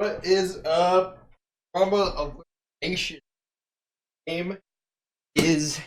What is up? Trauma elimination game is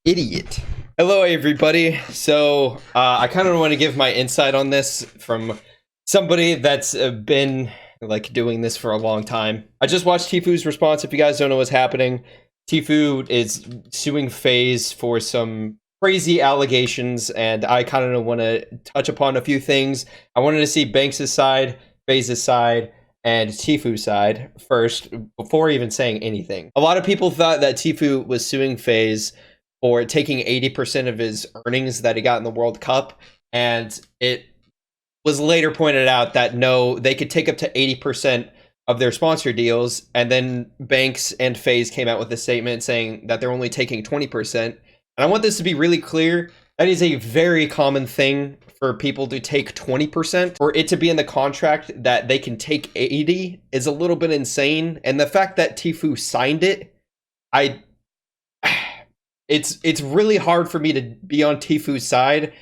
idiot. Hello, everybody. So, I kind of want to give my insight on this from somebody that's been like doing this for a long time. I just watched tfue's response. If you guys don't know what's happening, tfue is suing faze for some crazy allegations, and I kind of want to touch upon a few things. I wanted to see Banks' side, faze's side, and tfue's side first before even saying anything. A lot of people thought that tfue was suing faze for taking 80% of his earnings that he got in the World Cup, and it was later pointed out that no, they could take up to 80% of their sponsor deals, and then Banks and faze came out with a statement saying that they're only taking 20%. And I want this to be really clear. That is a very common thing for people to take 20%. For it to be in the contract that they can take 80 is a little bit insane. And the fact that tfue signed it, it's really hard for me to be on tfue's side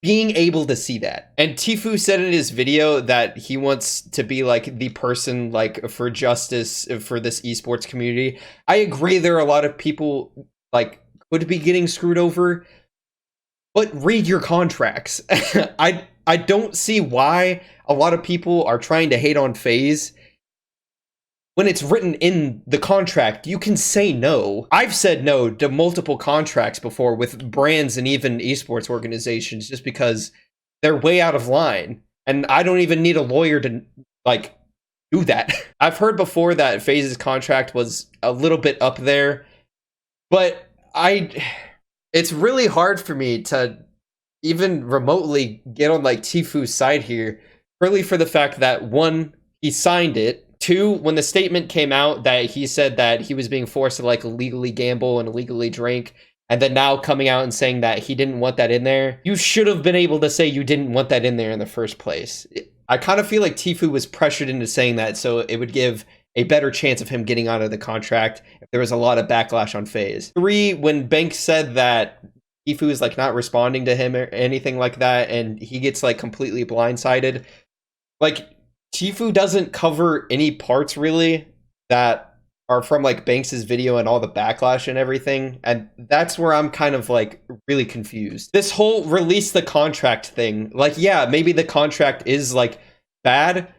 being able to see that. And tfue said in his video that he wants to be like the person like for justice for this esports community. I agree, there are a lot of people like could be getting screwed over, but read your contracts. I don't see why a lot of people are trying to hate on faze when it's written in the contract. You can say no. I've said no to multiple contracts before with brands and even esports organizations just because they're way out of line, and I don't even need a lawyer to like do that. I've heard before that faze's contract was a little bit up there, but it's really hard for me to even remotely get on like tfue's side here, really, for the fact that one, he signed it. Two, when the statement came out that he said that he was being forced to like illegally gamble and illegally drink, and then now coming out and saying that he didn't want that in there, you should have been able to say you didn't want that in there in the first place. I kind of feel like tfue was pressured into saying that so it would give a better chance of him getting out of the contract if there was a lot of backlash on faze. Three, when Banks said that tfue is like not responding to him or anything like that, and he gets like completely blindsided, like tfue doesn't cover any parts really that are from like Banks's video and all the backlash and everything, and that's where I'm kind of like really confused. This whole release the contract thing, like, yeah, maybe the contract is like bad,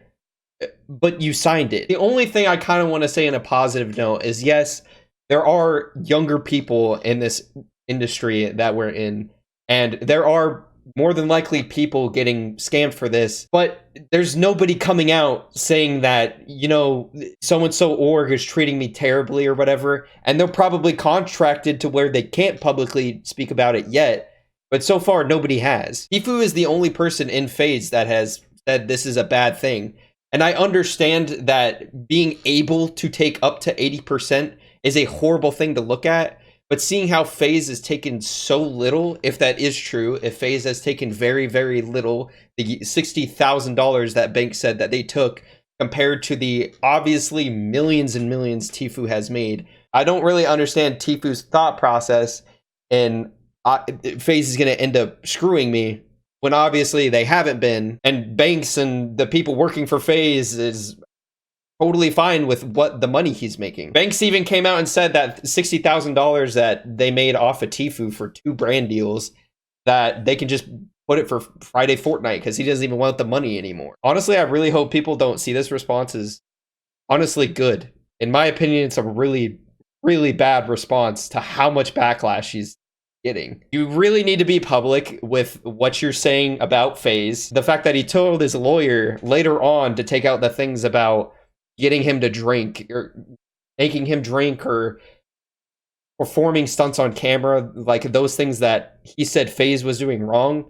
but you signed it. The only thing I kind of want to say in a positive note is, yes, there are younger people in this industry that we're in, and there are more than likely people getting scammed for this, but there's nobody coming out saying that, you know, so-and-so org is treating me terribly or whatever, and they're probably contracted to where they can't publicly speak about it yet, but so far nobody has. tfue is the only person in faze that has said this is a bad thing. And I understand that being able to take up to 80% is a horrible thing to look at, but seeing how faze has taken so little, if that is true, if faze has taken very, very little, the $60,000 that Banks said that they took, compared to the obviously millions and millions tfue has made, I don't really understand tfue's thought process, and faze is going to end up screwing me when obviously they haven't been, and Banks and the people working for faze is totally fine with what the money he's making. Banks even came out and said that $60,000 that they made off of tfue for 2 brand deals, that they can just put it for Friday Fortnite because he doesn't even want the money anymore. Honestly, I really hope people don't see this response as honestly good. In my opinion, it's a really, really bad response to how much backlash he's getting. You really need to be public with what you're saying about faze. The fact that he told his lawyer later on to take out the things about getting him to drink or making him drink or performing stunts on camera, like those things that he said faze was doing wrong,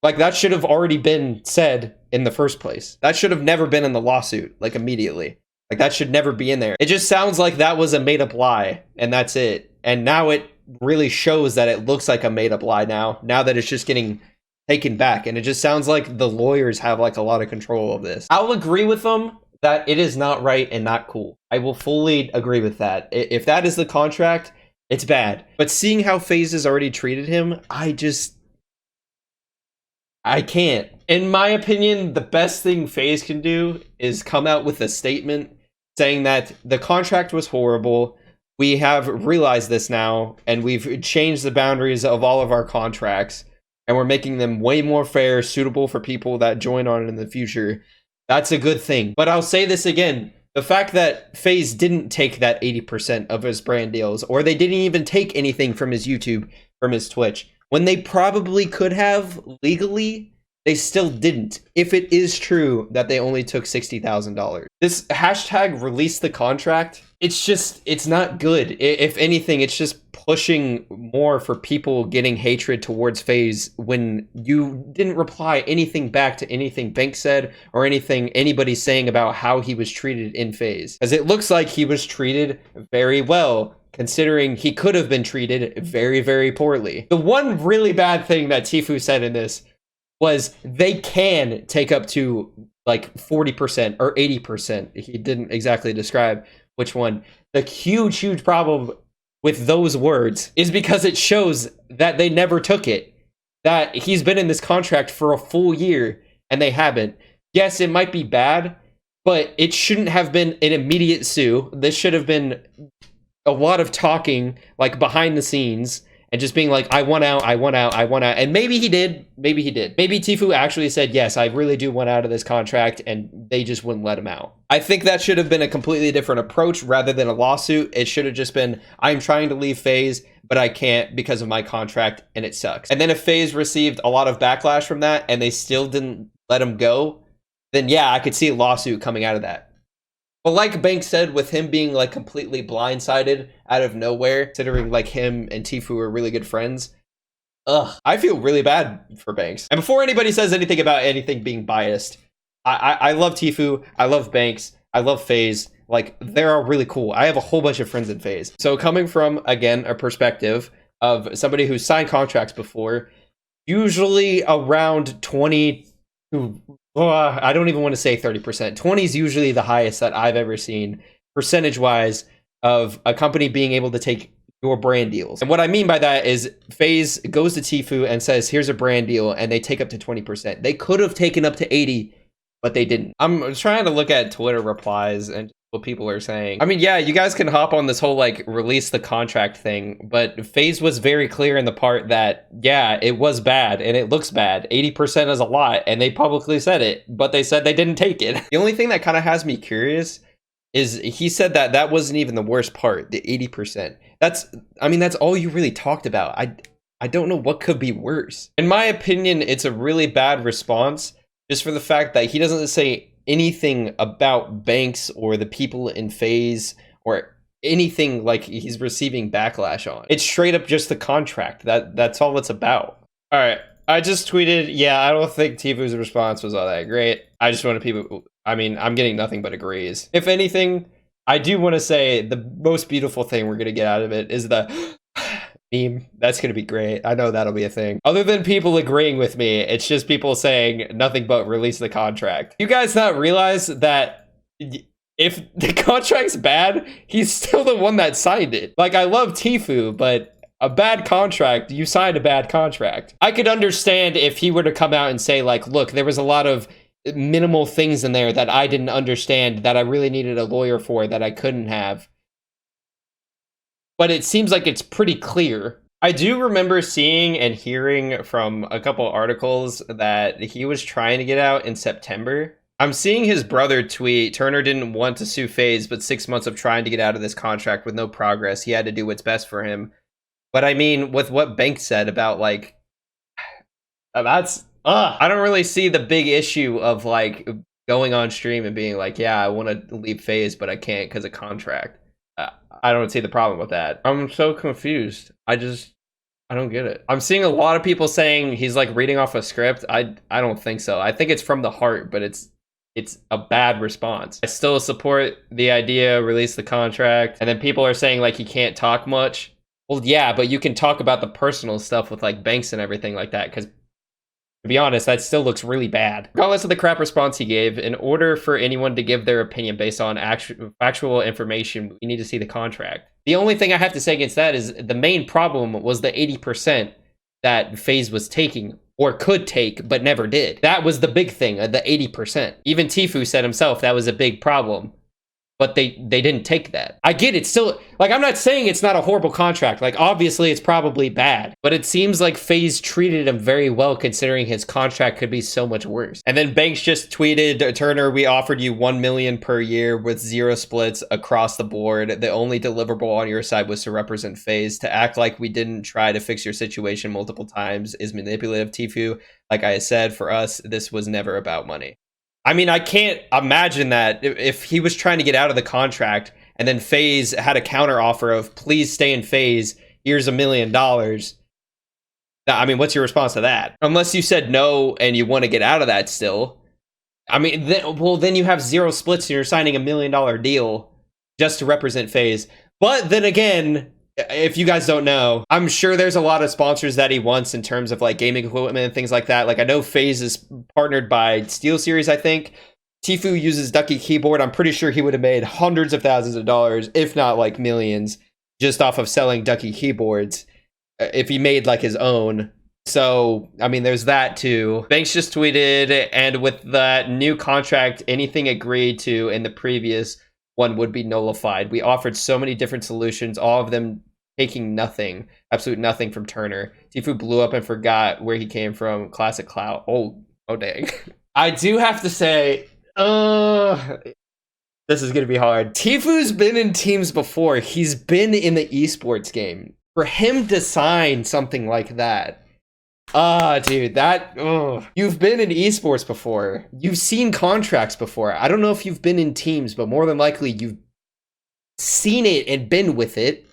like that should have already been said in the first place. That should have never been in the lawsuit, like immediately. Like that should never be in there. It just sounds like that was a made up lie and that's it. And now it really shows that it looks like a made up lie now that it's just getting taken back, and it just sounds like the lawyers have like a lot of control of this. I'll agree with them that it is not right and not cool. I will fully agree with that. If that is the contract, it's bad. But seeing how faze has already treated him, I can't. In my opinion, the best thing FaZe can do is come out with a statement saying that the contract was horrible. We have realized this now, and we've changed the boundaries of all of our contracts, and we're making them way more fair, suitable for people that join on in the future. That's a good thing. But I'll say this again. The fact that FaZe didn't take that 80% of his brand deals, or they didn't even take anything from his YouTube, from his Twitch, when they probably could have legally, they still didn't. If it is true that they only took $60,000. This hashtag release the contract, it's not good. If anything, it's just pushing more for people getting hatred towards FaZe when you didn't reply anything back to anything Bank said or anything anybody's saying about how he was treated in FaZe. As it looks like he was treated very well, considering he could have been treated very, very poorly. The one really bad thing that tfue said in this was they can take up to like 40% or 80%. He didn't exactly describe which one. The huge problem with those words is because it shows that they never took it. That he's been in this contract for a full year and they haven't. Yes, it might be bad, but it shouldn't have been an immediate sue. This should have been a lot of talking, like behind the scenes, and just being like, I want out. And maybe he did. Maybe tfue actually said, yes, I really do want out of this contract, and they just wouldn't let him out. I think that should have been a completely different approach rather than a lawsuit. It should have just been, I'm trying to leave FaZe, but I can't because of my contract, and it sucks. And then if FaZe received a lot of backlash from that, and they still didn't let him go, then yeah, I could see a lawsuit coming out of that. But like Bank said, with him being like completely blindsided out of nowhere, considering like him and tfue are really good friends, I feel really bad for Banks. And before anybody says anything about anything being biased, I love tfue, I love Banks, I love FaZe. Like, they're all really cool. I have a whole bunch of friends in FaZe. So coming from, again, a perspective of somebody who's signed contracts before, usually around 20 to I don't even want to say 30%. 20 is usually the highest that I've ever seen, percentage-wise, of a company being able to take your brand deals. And what I mean by that is FaZe goes to tfue and says, here's a brand deal, and they take up to 20%. They could have taken up to 80, but they didn't. I'm trying to look at Twitter replies and what people are saying. I mean, yeah, you guys can hop on this whole like release the contract thing, but FaZe was very clear in the part that, yeah, it was bad and it looks bad. 80% is a lot, and they publicly said it, but they said they didn't take it. The only thing that kind of has me curious is he said that that wasn't even the worst part, the 80%. That's all you really talked about. I don't know what could be worse. In my opinion, it's a really bad response just for the fact that he doesn't say anything about Banks or the people in FaZe or anything like he's receiving backlash on. It's straight up just the contract. That's all it's about. All right, I just tweeted, yeah, I don't think tfue's response was all that great. I just wanted people, I'm getting nothing but agrees. If anything, I do want to say the most beautiful thing we're going to get out of it is the meme. That's going to be great. I know that'll be a thing. Other than people agreeing with me, it's just people saying nothing but release the contract. You guys not realize that if the contract's bad, he's still the one that signed it. Like, I love tfue, but a bad contract, you signed a bad contract. I could understand if he were to come out and say, like, look, there was a lot of minimal things in there that I didn't understand, that I really needed a lawyer for, that I couldn't have. But it seems like it's pretty clear. I do remember seeing and hearing from a couple articles that he was trying to get out in September. I'm seeing his brother tweet, Turner didn't want to sue FaZe, but 6 months of trying to get out of this contract with no progress. He had to do what's best for him. But I mean, with what Bank said about, like, I don't really see the big issue of, like, going on stream and being like, yeah, I want to leave FaZe, but I can't because of contract. I don't see the problem with that. I'm so confused. I don't get it. I'm seeing a lot of people saying he's like reading off a script. I don't think so. I think it's from the heart, but it's a bad response. I still support the idea, release the contract. And then people are saying like he can't talk much. Well, yeah, but you can talk about the personal stuff with like Banks and everything like that, because to be honest, that still looks really bad. Regardless of the crap response he gave, in order for anyone to give their opinion based on actual information, we need to see the contract. The only thing I have to say against that is the main problem was the 80% that FaZe was taking or could take, but never did. That was the big thing, the 80%. Even tfue said himself that was a big problem. But they didn't take that. I get it. Still, like, I'm not saying it's not a horrible contract. Like, obviously, it's probably bad. But it seems like FaZe treated him very well, considering his contract could be so much worse. And then Banks just tweeted, Turner, we offered you $1 million per year with 0 splits across the board. The only deliverable on your side was to represent FaZe. To act like we didn't try to fix your situation multiple times is manipulative, tfue. Like I said, for us, this was never about money. I mean, I can't imagine that if he was trying to get out of the contract and then FaZe had a counter offer of please stay in FaZe, here's $1 million. I mean, what's your response to that? Unless you said no and you want to get out of that still. I mean, then you have 0 splits and you're signing $1 million deal just to represent FaZe. But then again, if you guys don't know, I'm sure there's a lot of sponsors that he wants in terms of like gaming equipment and things like that. Like I know FaZe is partnered by SteelSeries, I think. tfue uses Ducky Keyboard. I'm pretty sure he would have made hundreds of thousands of dollars, if not like millions, just off of selling Ducky Keyboards if he made like his own. So, I mean, there's that too. Banks just tweeted, and with that new contract, anything agreed to in the previous one would be nullified. We offered so many different solutions, all of them taking nothing, absolute nothing from Turner. tfue blew up and forgot where he came from. Classic clout. Oh dang. I do have to say, this is gonna be hard. tfue's been in teams before. He's been in the esports game. For him to sign something like that, dude, you've been in esports before. You've seen contracts before. I don't know if you've been in teams, but more than likely you've seen it and been with it.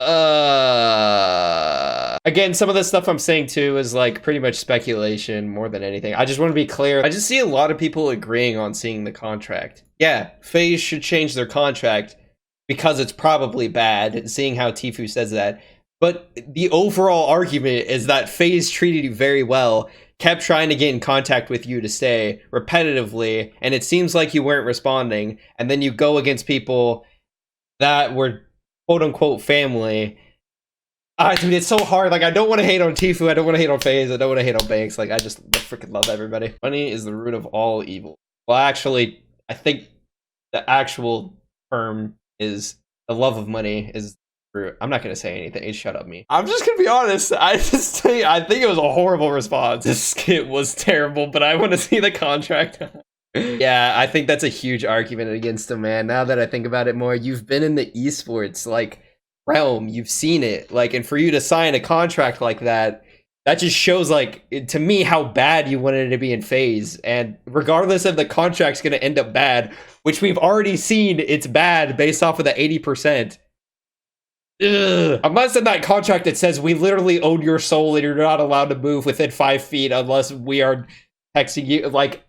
Again, some of the stuff I'm saying too is like pretty much speculation more than anything. I just want to be clear. I just see a lot of people agreeing on seeing the contract. Yeah, FaZe should change their contract because it's probably bad, seeing how tfue says that. But the overall argument is that FaZe treated you very well, kept trying to get in contact with you to stay repetitively, and it seems like you weren't responding, and then you go against people that were quote-unquote family. Dude, it's so hard. Like, I don't want to hate on tfue, I don't want to hate on FaZe, I don't want to hate on Banks. Like, I freaking love everybody. Money is the root of all evil. Well, actually, I think the actual term is the love of money is root. I'm not gonna say anything. Shut up, me. I'm just gonna be honest. I think it was a horrible response. This skit was terrible, but I want to see the contract. Yeah, I think that's a huge argument against him, man. Now that I think about it more, you've been in the esports like realm, you've seen it, like, and for you to sign a contract like that just shows, like, to me, how bad you wanted to be in FaZe. And regardless if the contract's gonna end up bad, which we've already seen it's bad based off of the 80%. Unless in that contract it says we literally own your soul and you're not allowed to move within 5 feet unless we are texting you, like,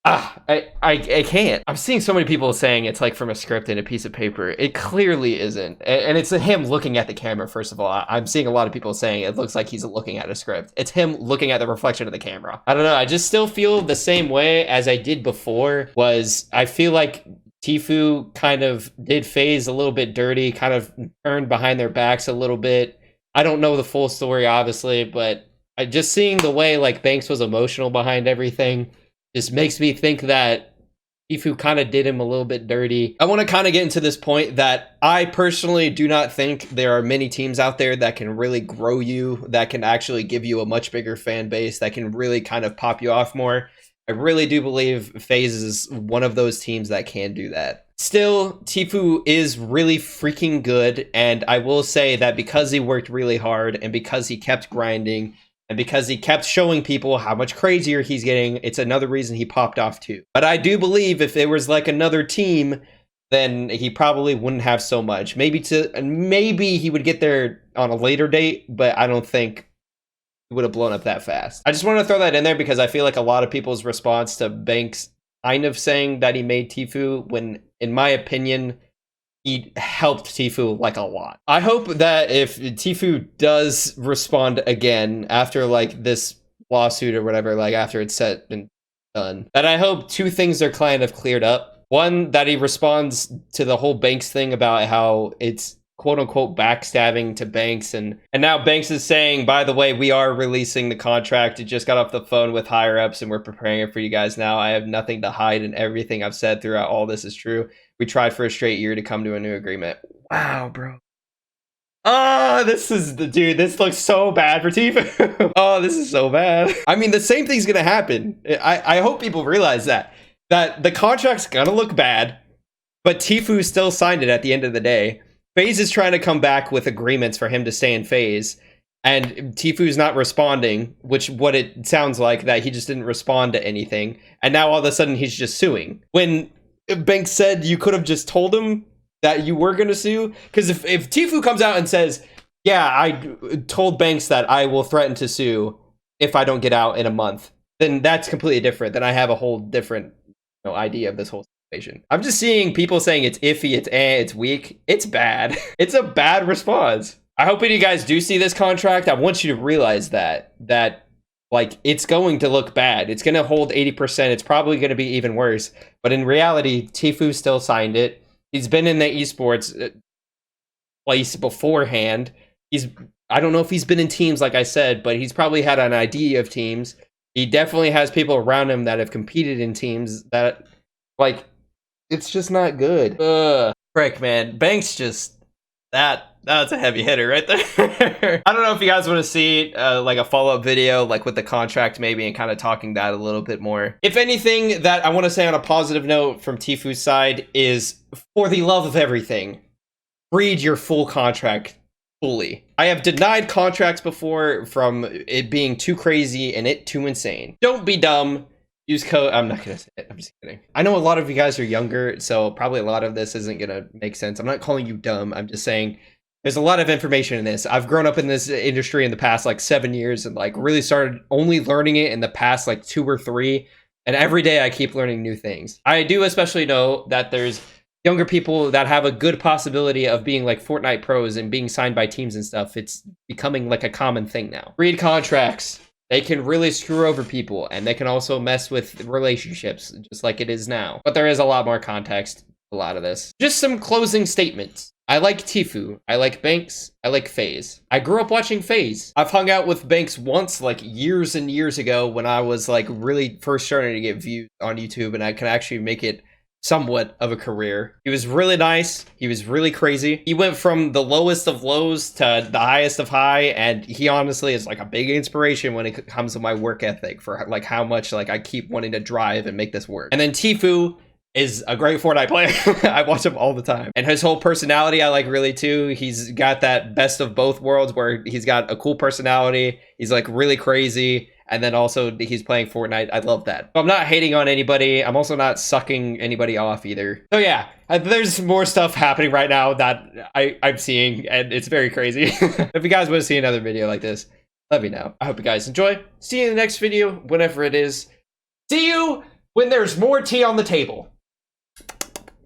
I can't. I'm seeing so many people saying it's like from a script and a piece of paper. It clearly isn't. And it's him looking at the camera, first of all. I'm seeing a lot of people saying it looks like he's looking at a script. It's him looking at the reflection of the camera. I don't know. I just still feel the same way as I did before. I feel like tfue kind of did FaZe a little bit dirty, kind of turned behind their backs a little bit. I don't know the full story, obviously, but just seeing the way like Banks was emotional behind everything just makes me think that tfue kind of did him a little bit dirty. I want to kind of get into this point that I personally do not think there are many teams out there that can really grow you, that can actually give you a much bigger fan base, that can really kind of pop you off more. I really do believe FaZe is one of those teams that can do that. Still, tfue is really freaking good, and I will say that because he worked really hard and because he kept grinding and because he kept showing people how much crazier he's getting, it's another reason he popped off too. But I do believe if there was like another team, then he probably wouldn't have so much. Maybe he would get there on a later date, but I don't think it would have blown up that fast. I just want to throw that in there because I feel like a lot of people's response to Banks kind of saying that he made tfue, when in my opinion, he helped tfue like a lot. I hope that if tfue does respond again after like this lawsuit or whatever, like after it's set and done, that I hope 2 things are kind of cleared up. One, that he responds to the whole Banks thing about how it's quote unquote backstabbing to Banks, and now Banks is saying, by the way, we are releasing the contract. It just got off the phone with higher ups and we're preparing it for you guys now. I have nothing to hide and everything I've said throughout all this is true. We tried for a straight year to come to a new agreement. Wow, bro. Oh, this is the dude. This looks so bad for tfue. Oh, this is so bad. I mean, the same thing's gonna happen. I hope people realize that the contract's gonna look bad, but tfue still signed it at the end of the day. FaZe is trying to come back with agreements for him to stay in FaZe, and tfue's not responding, which what it sounds like, that he just didn't respond to anything, and now all of a sudden he's just suing. When Banks said you could have just told him that you were going to sue, because if tfue comes out and says, yeah, I told Banks that I will threaten to sue if I don't get out in a month, then that's completely different. Then I have a whole different idea of this whole situation. I'm just seeing people saying it's iffy, it's weak. It's bad. It's a bad response. I hope you guys do see this contract. I want you to realize that like, it's going to look bad. It's going to hold 80%. It's probably going to be even worse. But in reality, tfue still signed it. He's been in the esports place beforehand. I don't know if he's been in teams, like I said, but he's probably had an idea of teams. He definitely has people around him that have competed in teams that, like, it's just not good. Ugh. Frick, man. Banks just, that's a heavy hitter right there. I don't know if you guys want to see like a follow-up video, like with the contract maybe, and kind of talking that a little bit more. If anything that I want to say on a positive note from tfue's side is, for the love of everything, read your full contract fully. I have denied contracts before from it being too crazy and it too insane. Don't be dumb. Use code. I'm not gonna say it. I'm just kidding. I know a lot of you guys are younger, so probably a lot of this isn't gonna make sense. I'm not calling you dumb. I'm just saying there's a lot of information in this. I've grown up in this industry in the past like 7 years and like really started only learning it in the past like 2 or 3. And every day I keep learning new things. I do especially know that there's younger people that have a good possibility of being like Fortnite pros and being signed by teams and stuff. It's becoming like a common thing now. Read contracts. They can really screw over people, and they can also mess with relationships, just like it is now. But there is a lot more context, a lot of this. Just some closing statements. I like tfue. I like Banks. I like FaZe. I grew up watching FaZe. I've hung out with Banks once, like years and years ago, when I was like really first starting to get views on YouTube, and I could actually make it somewhat of a career. He was really nice. He was really crazy. He went from the lowest of lows to the highest of high, and he honestly is like a big inspiration when it comes to my work ethic, for like how much like I keep wanting to drive and make this work. And then tfue is a great Fortnite player. I watch him all the time. And his whole personality I like really too. He's got that best of both worlds where he's got a cool personality. He's like really crazy. And then also he's playing Fortnite. I love that. But I'm not hating on anybody. I'm also not sucking anybody off either. So yeah, there's more stuff happening right now that I'm seeing, and it's very crazy. If you guys want to see another video like this, let me know. I hope you guys enjoy. See you in the next video, whenever it is. See you when there's more tea on the table.